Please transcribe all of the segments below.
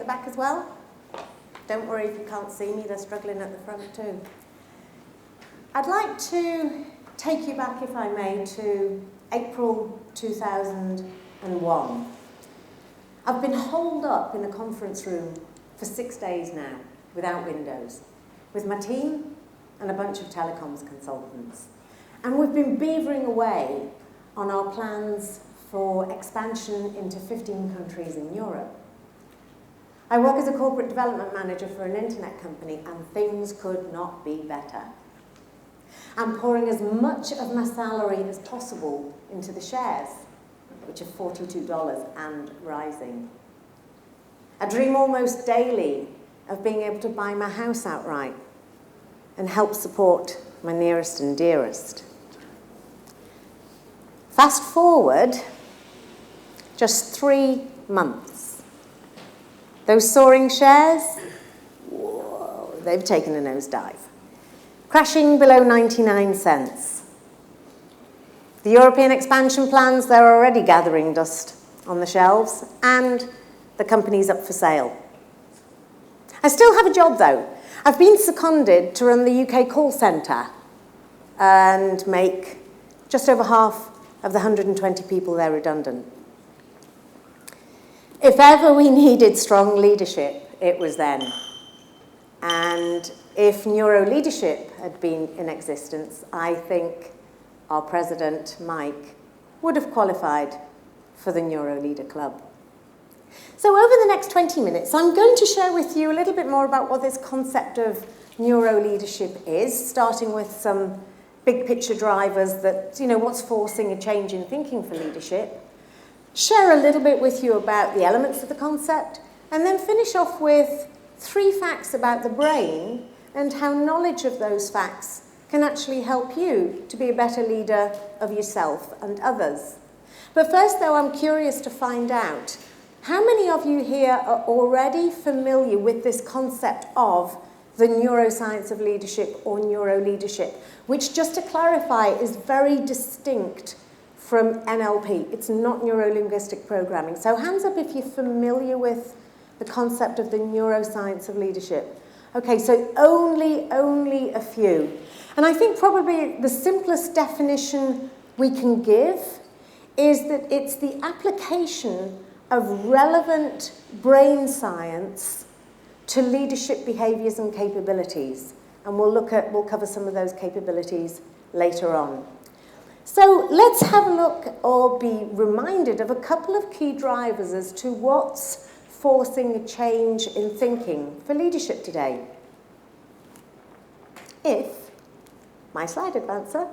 back as well? Don't worry if you can't see me, they're struggling at the front too. I'd like to take you back, if I may, to April 2001. I've been holed up in a conference room for 6 days now, without windows, with my team and a bunch of telecoms consultants. And we've been beavering away on our plans for expansion into 15 countries in Europe. I work as a corporate development manager for an internet company, and things could not be better. I'm pouring as much of my salary as possible into the shares, which are $42 and rising. I dream almost daily of being able to buy my house outright and help support my nearest and dearest. Fast forward just 3 months. Those soaring shares, whoa, they've taken a nosedive, crashing below 99 cents. The European expansion plans, they're already gathering dust on the shelves, and the company's up for sale. I still have a job, though. I've been seconded to run the UK call centre and make just over half of the 120 people there redundant. If ever we needed strong leadership, it was then. And if neuro leadership had been in existence, I think our president, Mike, would have qualified for the Neuro Leader Club. So over the next 20 minutes, I'm going to share with you a little bit more about what this concept of neuro leadership is, starting with some big picture drivers that, what's forcing a change in thinking for leadership, share a little bit with you about the elements of the concept, and then finish off with 3 facts about the brain and how knowledge of those facts can actually help you to be a better leader of yourself and others. But first, though, I'm curious to find out, how many of you here are already familiar with this concept of the neuroscience of leadership or neuroleadership, which, just to clarify, is very distinct from NLP. It's not neuro-linguistic programming. So hands up if you're familiar with the concept of the neuroscience of leadership. Okay, so only a few. And I think probably the simplest definition we can give is that it's the application of relevant brain science to leadership behaviours and capabilities. And we'll cover some of those capabilities later on. So let's have a look or be reminded of a couple of key drivers as to what's forcing a change in thinking for leadership today. If my slide advancer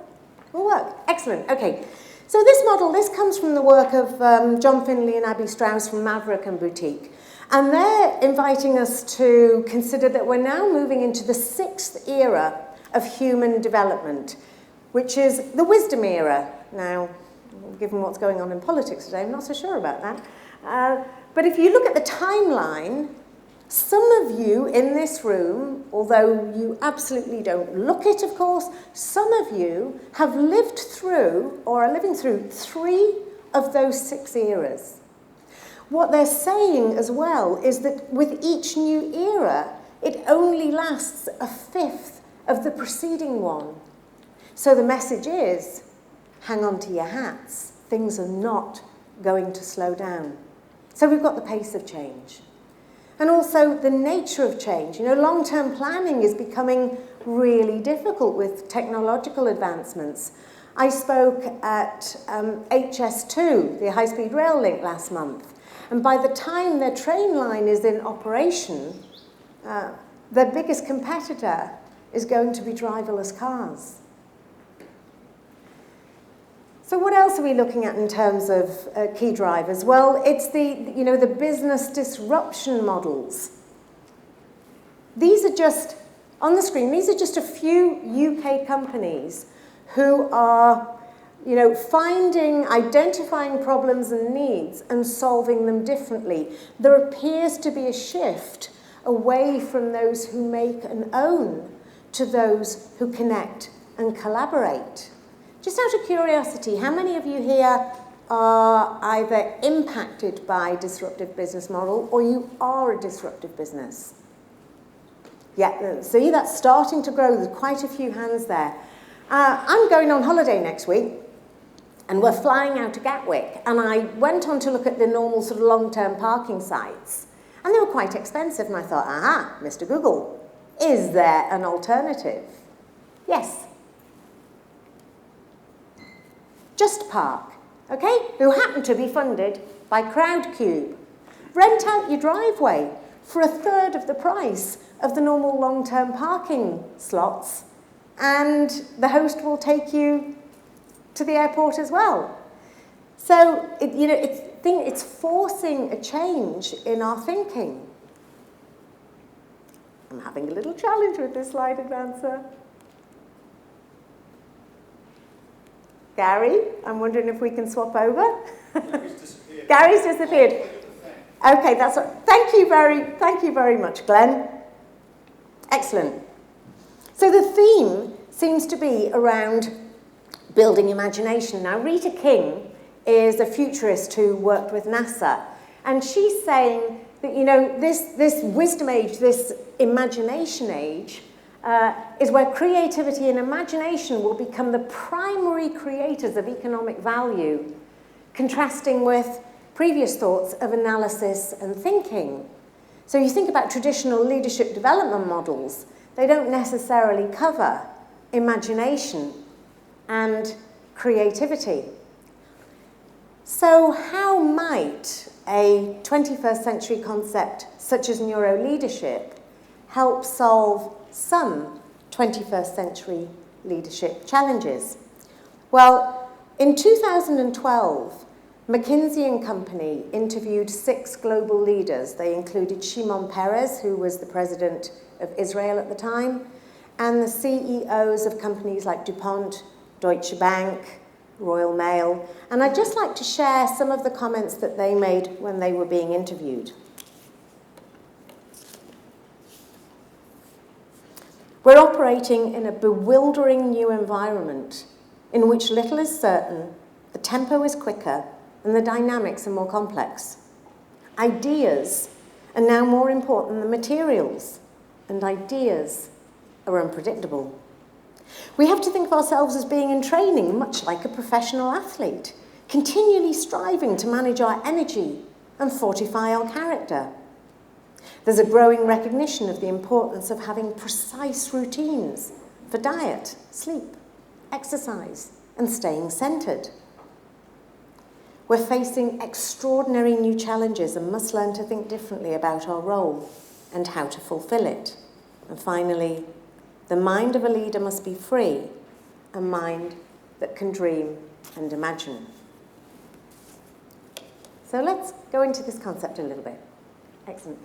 will work. Excellent. Okay. So this comes from the work of John Finley and Abby Strauss from Maverick and Boutique. And they're inviting us to consider that we're now moving into the 6th era of human development, which is the wisdom era. Now, given what's going on in politics today, I'm not so sure about that. But if you look at the timeline, some of you in this room, although you absolutely don't look it, of course, some of you have lived through or are living through 3 of those 6 eras. What they're saying as well is that with each new era, it only lasts a 5th of the preceding one. So the message is, hang on to your hats. Things are not going to slow down. So we've got the pace of change. And also the nature of change. Long-term planning is becoming really difficult with technological advancements. I spoke at HS2, the high-speed rail link, last month. And by the time their train line is in operation, their biggest competitor is going to be driverless cars. So what else are we looking at in terms of key drivers? Well, it's the business disruption models. These are just, on the screen, these are just a few UK companies who are, identifying problems and needs and solving them differently. There appears to be a shift away from those who make and own to those who connect and collaborate. Just out of curiosity, how many of you here are either impacted by disruptive business model or you are a disruptive business. Yeah, see, that's starting to grow. There's quite a few hands there. I'm going on holiday next week, and we're flying out to Gatwick, and I went on to look at the normal sort of long-term parking sites, and they were quite expensive, and I thought, aha, Mr. Google, is there an alternative? Yes. Just Park, okay, who happen to be funded by Crowdcube. Rent out your driveway for a third of the price of the normal long-term parking slots, and the host will take you to the airport as well. So, it's forcing a change in our thinking. I'm having a little challenge with this slide advancer. Gary, I'm wondering if we can swap over. Gary's disappeared. Gary's disappeared. Okay, that's what, thank you very much, Glenn. Excellent. So the theme seems to be around building imagination. Now, Rita King is a futurist who worked with NASA, and she's saying that, this wisdom age, this imagination age, is where creativity and imagination will become the primary creators of economic value, contrasting with previous thoughts of analysis and thinking. So you think about traditional leadership development models, they don't necessarily cover imagination and creativity. So how might a 21st century concept such as neuroleadership help solve some 21st century leadership challenges? Well, in 2012, McKinsey and Company interviewed 6 global leaders. They included Shimon Peres, who was the president of Israel at the time, and the CEOs of companies like DuPont, Deutsche Bank, Royal Mail. And I'd just like to share some of the comments that they made when they were being interviewed. We're operating in a bewildering new environment in which little is certain, the tempo is quicker, and the dynamics are more complex. Ideas are now more important than materials, and ideas are unpredictable. We have to think of ourselves as being in training, much like a professional athlete, continually striving to manage our energy and fortify our character. There's a growing recognition of the importance of having precise routines for diet, sleep, exercise, and staying centered. We're facing extraordinary new challenges and must learn to think differently about our role and how to fulfill it. And finally, the mind of a leader must be free, a mind that can dream and imagine. So let's go into this concept a little bit. Excellent.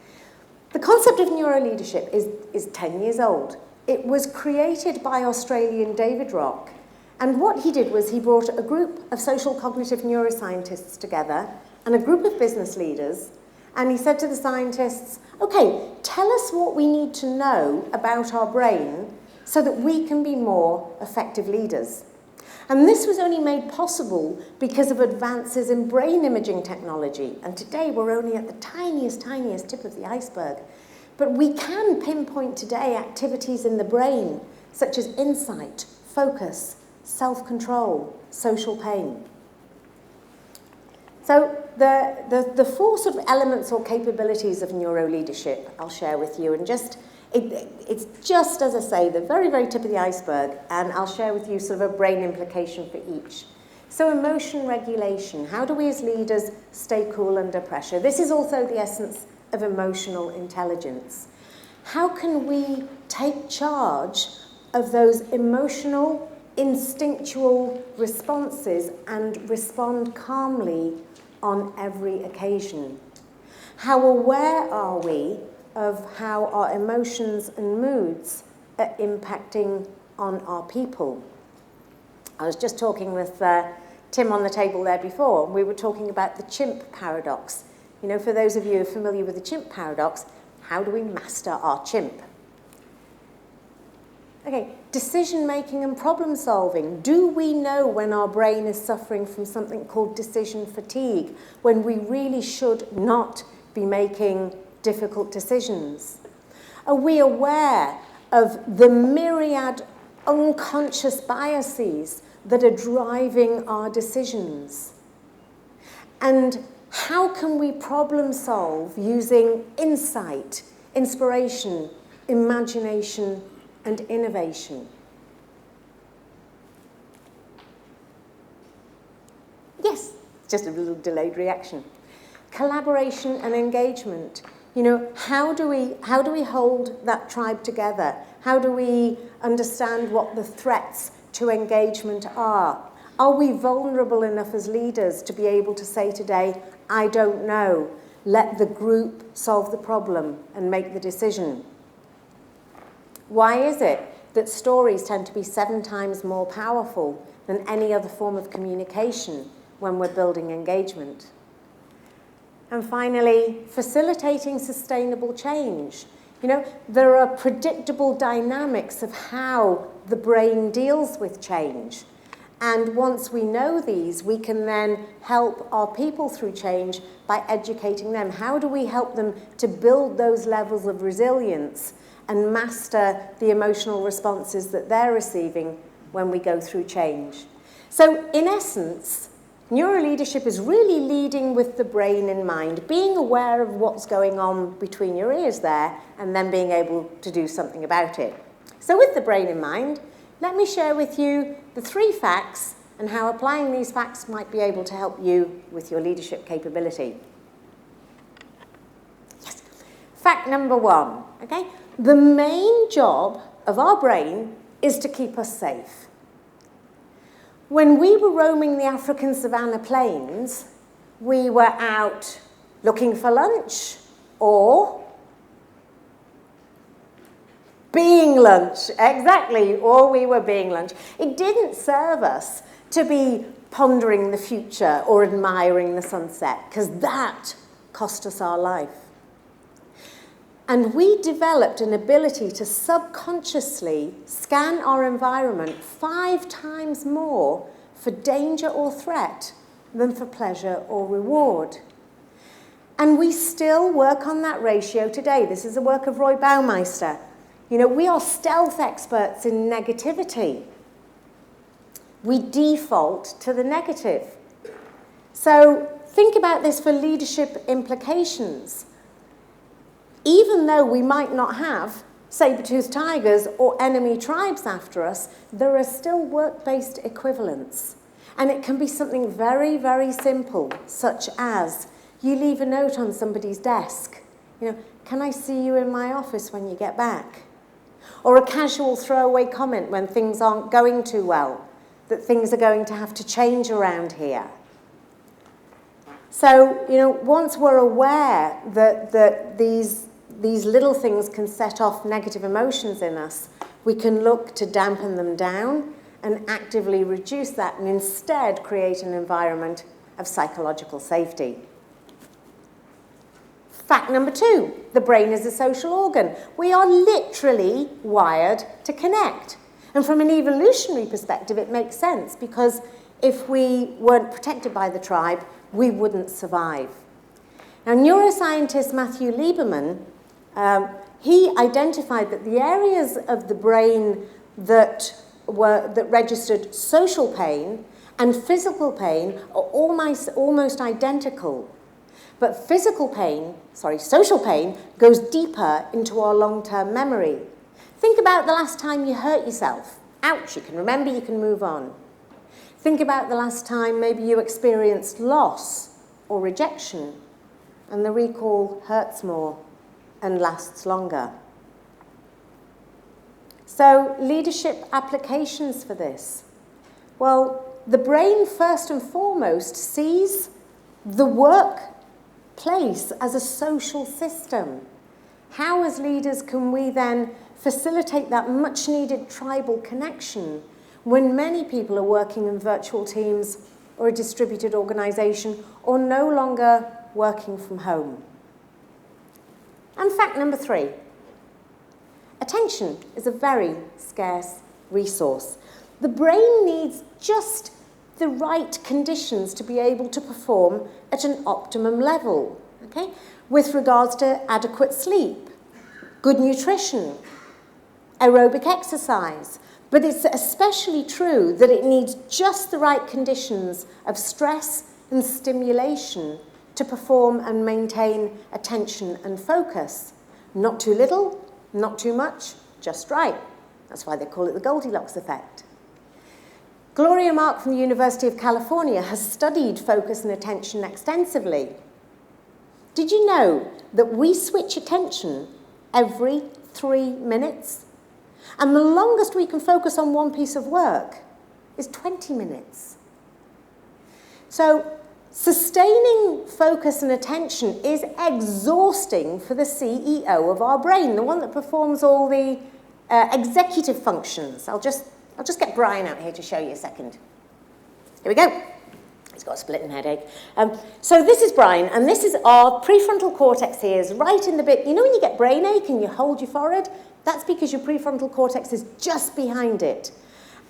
The concept of neuroleadership is 10 years old. It was created by Australian David Rock, and what he did was he brought a group of social cognitive neuroscientists together and a group of business leaders, and he said to the scientists, okay, tell us what we need to know about our brain so that we can be more effective leaders. And this was only made possible because of advances in brain imaging technology. And today we're only at the tiniest tip of the iceberg. But we can pinpoint today activities in the brain, such as insight, focus, self-control, social pain. So the 4 sort of elements or capabilities of neuroleadership I'll share with you, and it's just, as I say, the very tip of the iceberg, and I'll share with you sort of a brain implication for each. So emotion regulation, how do we as leaders stay cool under pressure? This is also the essence of emotional intelligence. How can we take charge of those emotional, instinctual responses and respond calmly on every occasion? How aware are we of how our emotions and moods are impacting on our people? I was just talking with Tim on the table there before, and we were talking about the chimp paradox. You know, for those of you who are familiar with the chimp paradox, how do we master our chimp? Okay, decision-making and problem-solving. Do we know when our brain is suffering from something called decision fatigue, when we really should not be making difficult decisions? Are we aware of the myriad unconscious biases that are driving our decisions? And how can we problem solve using insight, inspiration, imagination, and innovation? Yes, just a little delayed reaction. Collaboration and engagement. You know, how do we hold that tribe together? How do we understand what the threats to engagement are? Are we vulnerable enough as leaders to be able to say today, I don't know, let the group solve the problem and make the decision? Why is it that stories tend to be 7 times more powerful than any other form of communication when we're building engagement? And finally, facilitating sustainable change. You know, there are predictable dynamics of how the brain deals with change. And once we know these, we can then help our people through change by educating them. How do we help them to build those levels of resilience and master the emotional responses that they're receiving when we go through change? So in essence, neuroleadership is really leading with the brain in mind, being aware of what's going on between your ears there, and then being able to do something about it. So with the brain in mind, let me share with you the 3 facts and how applying these facts might be able to help you with your leadership capability. Yes. Fact number 1, okay? The main job of our brain is to keep us safe. When we were roaming the African savanna plains, we were out looking for lunch or being lunch, exactly, or we were being lunch. It didn't serve us to be pondering the future or admiring the sunset, because that cost us our life. And we developed an ability to subconsciously scan our environment 5 times more for danger or threat than for pleasure or reward. And we still work on that ratio today. This is the work of Roy Baumeister. You know, we are stealth experts in negativity. We default to the negative. So think about this for leadership implications. Even though we might not have saber-toothed tigers or enemy tribes after us, there are still work-based equivalents. And it can be something very, very simple, such as you leave a note on somebody's desk. You know, can I see you in my office when you get back? Or a casual throwaway comment when things aren't going too well, that things are going to have to change around here. So, you know, once we're aware that these little things can set off negative emotions in us, we can look to dampen them down and actively reduce that and instead create an environment of psychological safety. Fact number 2, the brain is a social organ. We are literally wired to connect. And from an evolutionary perspective, it makes sense, because if we weren't protected by the tribe, we wouldn't survive. Now, neuroscientist Matthew Lieberman, he identified that the areas of the brain that registered social pain and physical pain are almost identical. But social pain goes deeper into our long-term memory. Think about the last time you hurt yourself. Ouch, you can remember, you can move on. Think about the last time maybe you experienced loss or rejection, and the recall hurts more and lasts longer. So, leadership applications for this. Well, the brain first and foremost sees the workplace as a social system. How, as leaders, can we then facilitate that much-needed tribal connection when many people are working in virtual teams or a distributed organisation or no longer working from home? And fact number 3, a attention is a very scarce resource. The brain needs just the right conditions to be able to perform at an optimum level, okay? With regards to adequate sleep, good nutrition, aerobic exercise. But it's especially true that it needs just the right conditions of stress and stimulation to perform and maintain attention and focus. Not too little, not too much, just right. That's why they call it the Goldilocks effect. Gloria Mark from the University of California has studied focus and attention extensively. Did you know that we switch attention every 3 minutes? And the longest we can focus on one piece of work is 20 minutes. So sustaining focus and attention is exhausting for the CEO of our brain, the one that performs all the executive functions. I'll just get Brian out here to show you a second. Here we go. He's got a splitting headache. So this is Brian, and this is our prefrontal cortex here, is right in the bit. You know when you get brain ache and you hold your forehead? That's because your prefrontal cortex is just behind it.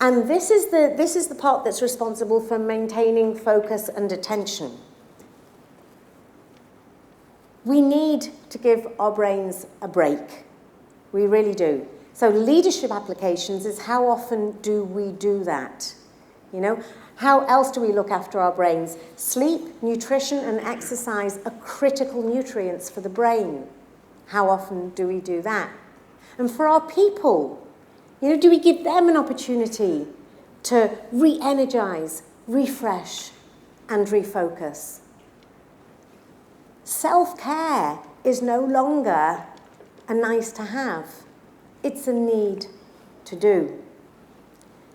And this is the part that's responsible for maintaining focus and attention. We need to give our brains a break. We really do. So leadership applications is how often do we do that? You know, how else do we look after our brains? Sleep, nutrition, and exercise are critical nutrients for the brain. How often do we do that? And for our people, you know, do we give them an opportunity to re-energize, refresh, and refocus? Self-care is no longer a nice to have. It's a need to do.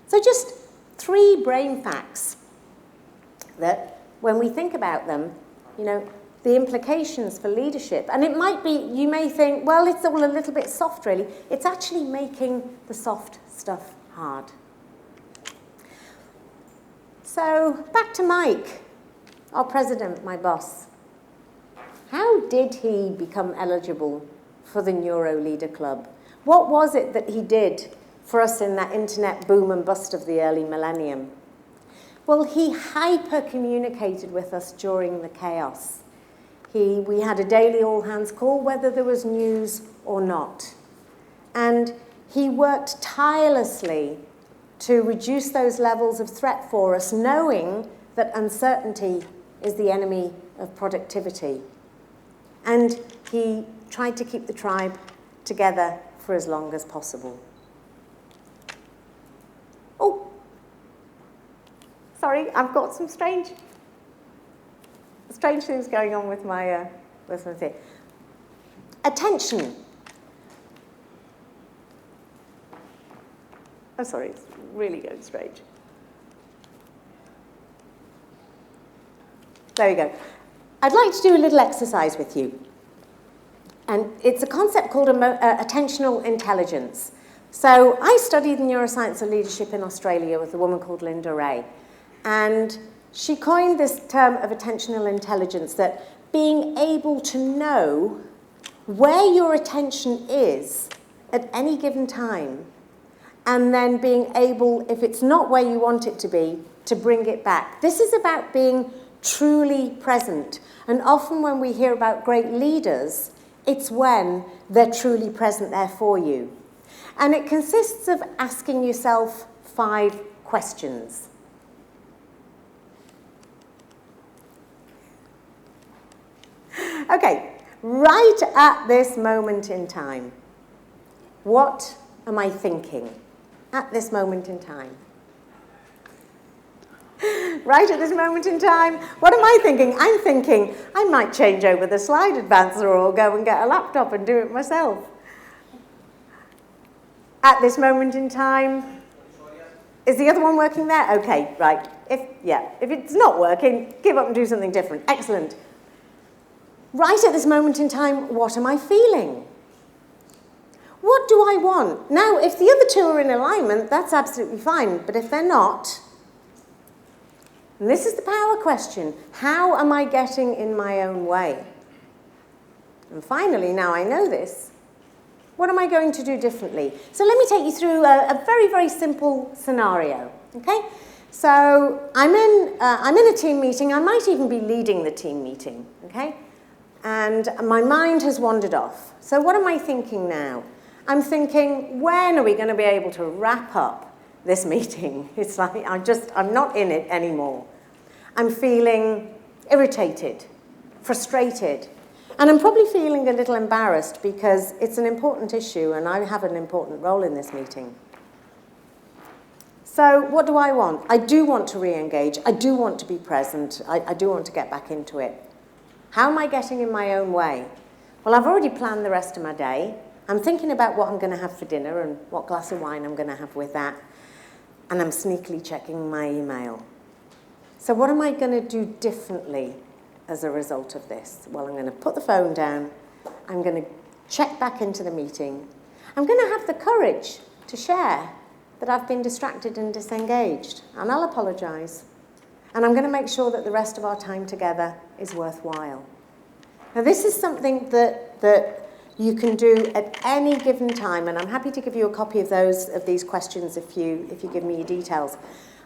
So just 3 brain facts that, when we think about them, you know, the implications for leadership. And it might be, you may think, well, it's all a little bit soft, really. It's actually making the soft stuff hard. So back to Mike, our president, my boss. How did he become eligible for the Neuro Leader Club? What was it that he did for us in that internet boom and bust of the early millennium? Well, he hyper-communicated with us during the chaos. We had a daily all-hands call, whether there was news or not. And he worked tirelessly to reduce those levels of threat for us, knowing that uncertainty is the enemy of productivity. And he tried to keep the tribe together for as long as possible. Oh, sorry, I've got some strange things going on with my thing. Attention. Oh, sorry, it's really going strange. There we go. I'd like to do a little exercise with you. And it's a concept called attentional intelligence. So I studied neuroscience of leadership in Australia with a woman called Linda Ray. And she coined this term of attentional intelligence, that being able to know where your attention is at any given time, and then being able, if it's not where you want it to be, to bring it back. This is about being truly present. And often when we hear about great leaders, it's when they're truly present there for you. And it consists of asking yourself 5 questions. Okay, right at this moment in time, what am I thinking at this moment in time? Right at this moment in time, what am I thinking? I'm thinking I might change over the slide advancer or go and get a laptop and do it myself. At this moment in time, is the other one working there? Okay, right. If it's not working, give up and do something different. Excellent. Right at this moment in time, what am I feeling? What do I want? Now, if the other 2 are in alignment, that's absolutely fine. But if they're not, and this is the power question, how am I getting in my own way? And finally, now I know this, What am I going to do differently? So let me take you through a very, very simple scenario, okay? So I'm in a team meeting. I might even be leading the team meeting, okay? And my mind has wandered off. So what am I thinking now? I'm thinking, when are we going to be able to wrap up this meeting? It's like I'm not in it anymore. I'm feeling irritated, frustrated, and I'm probably feeling a little embarrassed because it's an important issue and I have an important role in this meeting. So what do I want? I do want to re-engage. I do want to be present. I do want to get back into it. How am I getting in my own way? Well, I've already planned the rest of my day. I'm thinking about what I'm going to have for dinner and what glass of wine I'm going to have with that. And I'm sneakily checking my email. So what am I going to do differently as a result of this? Well, I'm going to put the phone down. I'm going to check back into the meeting. I'm going to have the courage to share that I've been distracted and disengaged. And I'll apologise. And I'm going to make sure that the rest of our time together is worthwhile. Now, this is something that you can do at any given time. And I'm happy to give you a copy of these questions if you give me your details.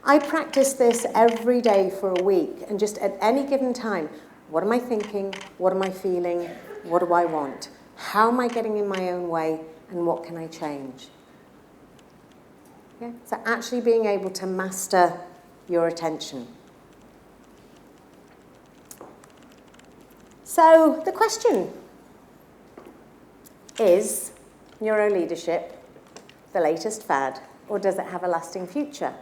I practice this every day for a week, and just at any given time, what am I thinking? What am I feeling? What do I want? How am I getting in my own way? And what can I change? Yeah? So actually being able to master your attention. So the question is, neuroleadership the latest fad, or does it have a lasting future?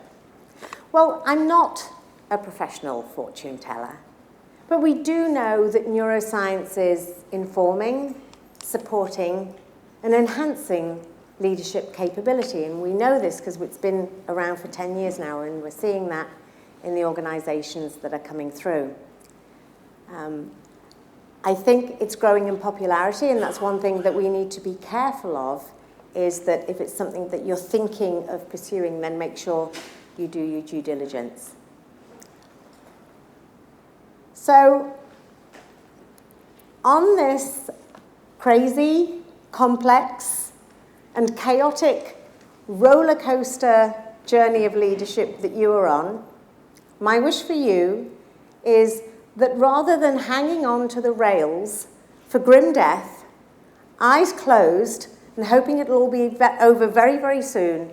Well, I'm not a professional fortune teller, but we do know that neuroscience is informing, supporting, and enhancing leadership capability. And we know this because it's been around for 10 years now, and we're seeing that in the organizations that are coming through. I think it's growing in popularity, and that's one thing that we need to be careful of, is that if it's something that you're thinking of pursuing, then make sure you do your due diligence. So, on this crazy, complex, and chaotic roller coaster journey of leadership that you are on, my wish for you is that rather than hanging on to the rails for grim death, eyes closed, and hoping it'll all be over very, very soon,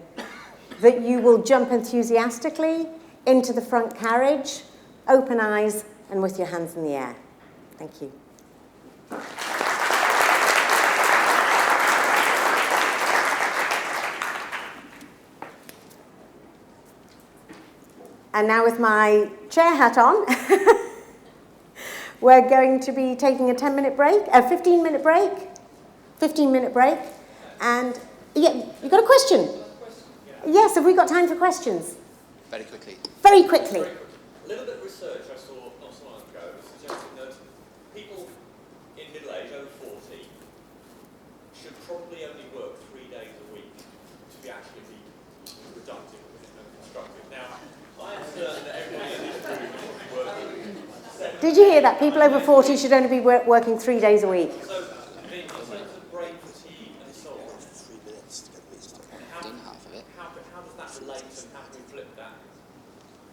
that you will jump enthusiastically into the front carriage, open eyes, and with your hands in the air. Thank you. And now with my chair hat on, we're going to be taking a 10-minute break, a 15-minute break, 15-minute break. And yeah, you got a question? Yes, have we got time for questions? Very quickly. Very quickly. A little bit of research I saw not so long ago suggesting that people in middle age, over 40, should probably only work 3 days a week to actually be productive and constructive. Now, I am certain that everybody in this room should be working. Did you hear that? People over 40 should only be working 3 days a week. So, in terms of brain fatigue and so on, how does that relate and how can we flip that?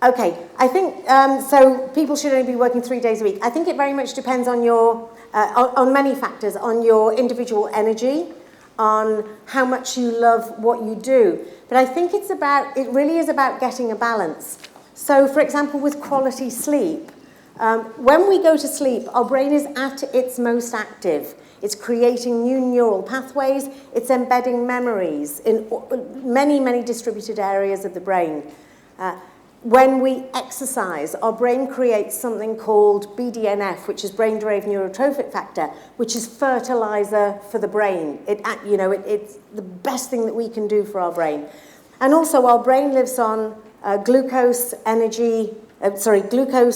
Okay, I think, so people should only be working 3 days a week. I think it very much depends on your, on many factors, on your individual energy, on how much you love what you do. But I think it really is about getting a balance. So, for example, with quality sleep, when we go to sleep, our brain is at its most active. It's creating new neural pathways. It's embedding memories in many, many distributed areas of the brain. When we exercise, our brain creates something called BDNF, which is brain-derived neurotrophic factor, which is fertilizer for the brain. It's the best thing that we can do for our brain. And also, our brain lives on glucose,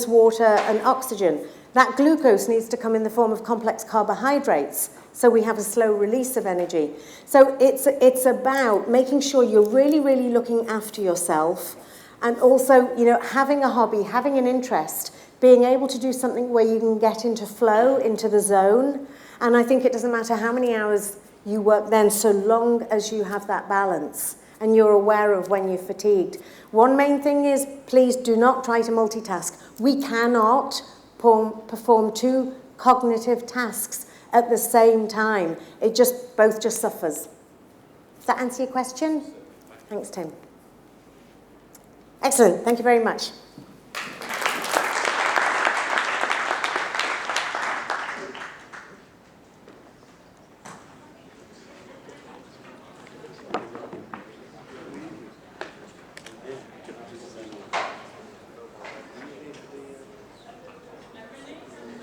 water, and oxygen. That glucose needs to come in the form of complex carbohydrates, so we have a slow release of energy. So it's about making sure you're really, really looking after yourself, and also, having a hobby, having an interest, being able to do something where you can get into flow, into the zone. And I think it doesn't matter how many hours you work then so long as you have that balance and you're aware of when you're fatigued. One main thing is, please do not try to multitask. We cannot perform two cognitive tasks at the same time. Both just suffers. Does that answer your question? Thanks, Tim. Excellent. Thank you very much.